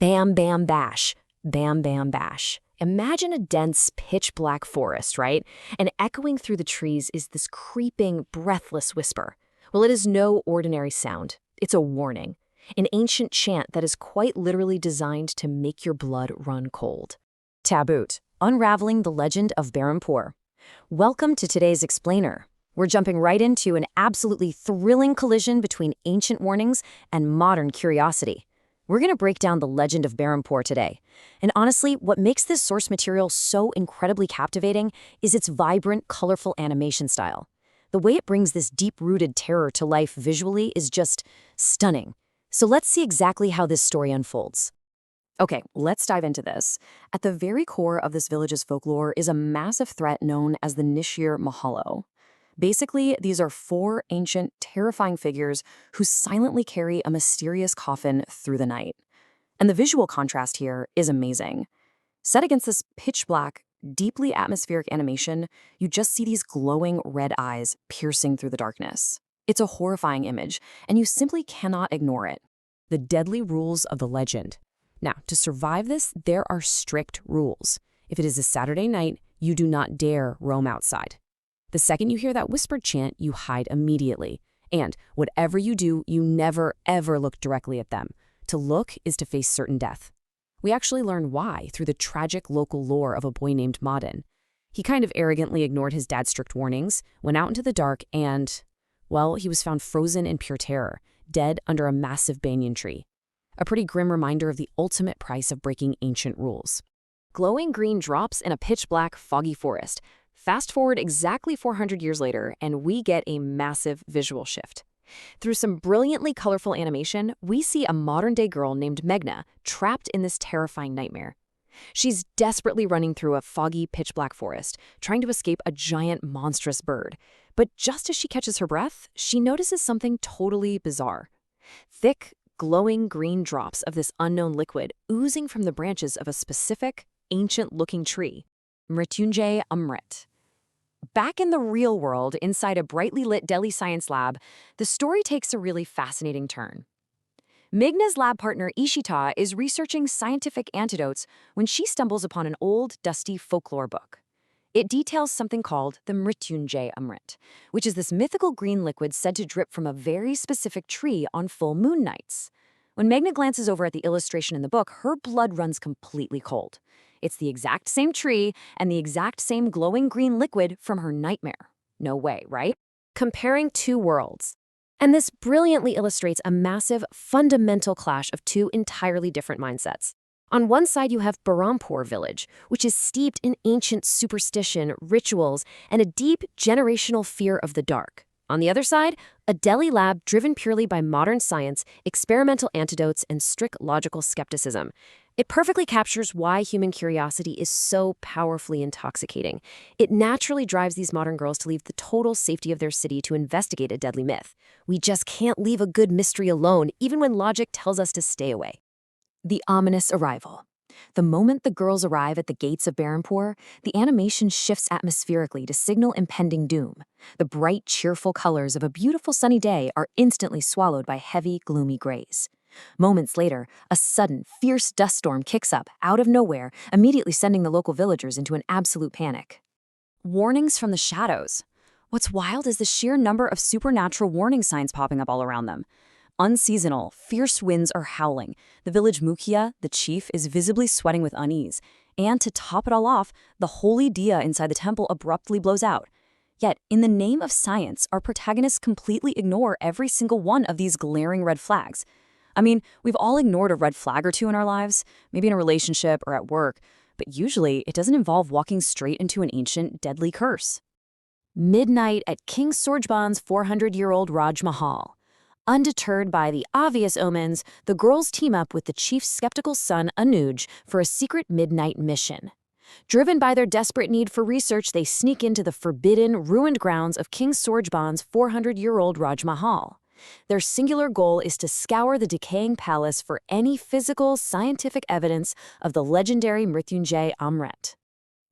Bam, bam, bash. Bam, bam, bash. Imagine a dense, pitch-black forest, right? And echoing through the trees is this creeping, breathless whisper. Well, it is no ordinary sound. It's a warning. An ancient chant that is quite literally designed to make your blood run cold. Taboot, unraveling the legend of Berampur. Welcome to today's explainer. We're jumping right into an absolutely thrilling collision between ancient warnings and modern curiosity. We're going to break down the legend of Berampur today. And honestly, what makes this source material so incredibly captivating is its vibrant, colorful animation style. The way it brings this deep-rooted terror to life visually is just stunning. So let's see exactly how this story unfolds. Okay, let's dive into this. At the very core of this village's folklore is a massive threat known as the Nishir Mahalo. Basically, these are four ancient, terrifying figures who silently carry a mysterious coffin through the night. And the visual contrast here is amazing. Set against this pitch-black, deeply atmospheric animation, you just see these glowing red eyes piercing through the darkness. It's a horrifying image, and you simply cannot ignore it. The deadly rules of the legend. Now, to survive this, there are strict rules. If it is a Saturday night, you do not dare roam outside. The second you hear that whispered chant, you hide immediately. And whatever you do, you never, ever look directly at them. To look is to face certain death. We actually learn why through the tragic local lore of a boy named Madan. He kind of arrogantly ignored his dad's strict warnings, went out into the dark, and, well, he was found frozen in pure terror, dead under a massive banyan tree. A pretty grim reminder of the ultimate price of breaking ancient rules. Glowing green drops in a pitch-black, foggy forest. Fast forward exactly 400 years later, and we get a massive visual shift. Through some brilliantly colorful animation, we see a modern-day girl named Meghna trapped in this terrifying nightmare. She's desperately running through a foggy, pitch-black forest, trying to escape a giant, monstrous bird. But just as she catches her breath, she notices something totally bizarre. Thick, glowing green drops of this unknown liquid oozing from the branches of a specific, ancient-looking tree, Mrityunjay Amrit. Back in the real world, inside a brightly lit Delhi science lab, the story takes a really fascinating turn. Meghna's lab partner Ishita is researching scientific antidotes when she stumbles upon an old, dusty folklore book. It details something called the Mrityunjay Amrit, which is this mythical green liquid said to drip from a very specific tree on full moon nights. When Meghna glances over at the illustration in the book, her blood runs completely cold. It's the exact same tree and the exact same glowing green liquid from her nightmare. No way, right? Comparing two worlds. And this brilliantly illustrates a massive, fundamental clash of two entirely different mindsets. On one side, you have Berampur village, which is steeped in ancient superstition, rituals, and a deep generational fear of the dark. On the other side, a Delhi lab driven purely by modern science, experimental antidotes, and strict logical skepticism. It perfectly captures why human curiosity is so powerfully intoxicating. It naturally drives these modern girls to leave the total safety of their city to investigate a deadly myth. We just can't leave a good mystery alone, even when logic tells us to stay away. The ominous arrival. The moment the girls arrive at the gates of Berampur, the animation shifts atmospherically to signal impending doom. The bright, cheerful colors of a beautiful sunny day are instantly swallowed by heavy, gloomy grays. Moments later, a sudden, fierce dust storm kicks up out of nowhere, immediately sending the local villagers into an absolute panic. Warnings from the shadows. What's wild is the sheer number of supernatural warning signs popping up all around them. Unseasonal, fierce winds are howling. The village mukhya, the chief, is visibly sweating with unease. And to top it all off, the holy diya inside the temple abruptly blows out. Yet, in the name of science, our protagonists completely ignore every single one of these glaring red flags. I mean, we've all ignored a red flag or two in our lives, maybe in a relationship or at work, but usually it doesn't involve walking straight into an ancient, deadly curse. Midnight at King Surjban's 400-year-old Raj Mahal. Undeterred by the obvious omens, the girls team up with the chief's skeptical son, Anuj, for a secret midnight mission. Driven by their desperate need for research, they sneak into the forbidden, ruined grounds of King Surjban's 400-year-old Raj Mahal. Their singular goal is to scour the decaying palace for any physical, scientific evidence of the legendary Mrityunjay Amrit.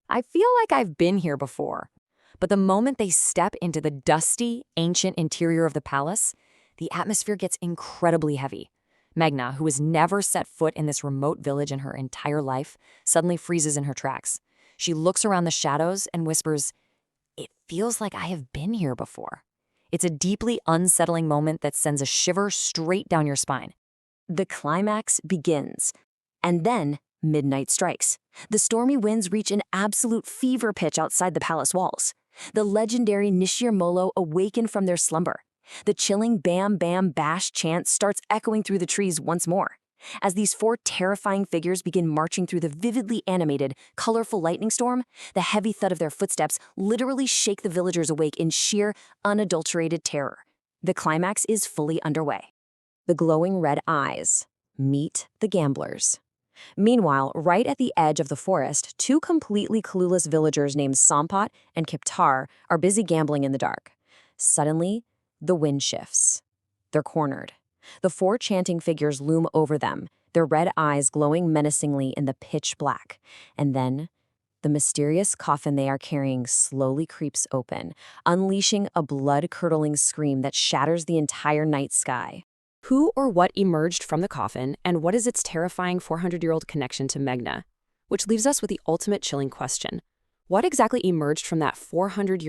I feel like I've been here before, but the moment they step into the dusty, ancient interior of the palace, the atmosphere gets incredibly heavy. Meghna, who has never set foot in this remote village in her entire life, suddenly freezes in her tracks. She looks around the shadows and whispers, "It feels like I have been here before." It's a deeply unsettling moment that sends a shiver straight down your spine. The climax begins, and then midnight strikes. The stormy winds reach an absolute fever pitch outside the palace walls. The legendary Nishir Molo awaken from their slumber. The chilling Bam Bam Bash chant starts echoing through the trees once more. As these four terrifying figures begin marching through the vividly animated, colorful lightning storm, the heavy thud of their footsteps literally shake the villagers awake in sheer, unadulterated terror. The climax is fully underway. The glowing red eyes meet the gamblers. Meanwhile, right at the edge of the forest, two completely clueless villagers named Sampat and Kiptar are busy gambling in the dark. Suddenly, the wind shifts. They're cornered. The four chanting figures loom over them, their red eyes glowing menacingly in the pitch black. And then, the mysterious coffin they are carrying slowly creeps open, unleashing a blood-curdling scream that shatters the entire night sky. Who or what emerged from the coffin, and what is its terrifying 400-year-old connection to Meghna? Which leaves us with the ultimate chilling question. What exactly emerged from that 400-year-old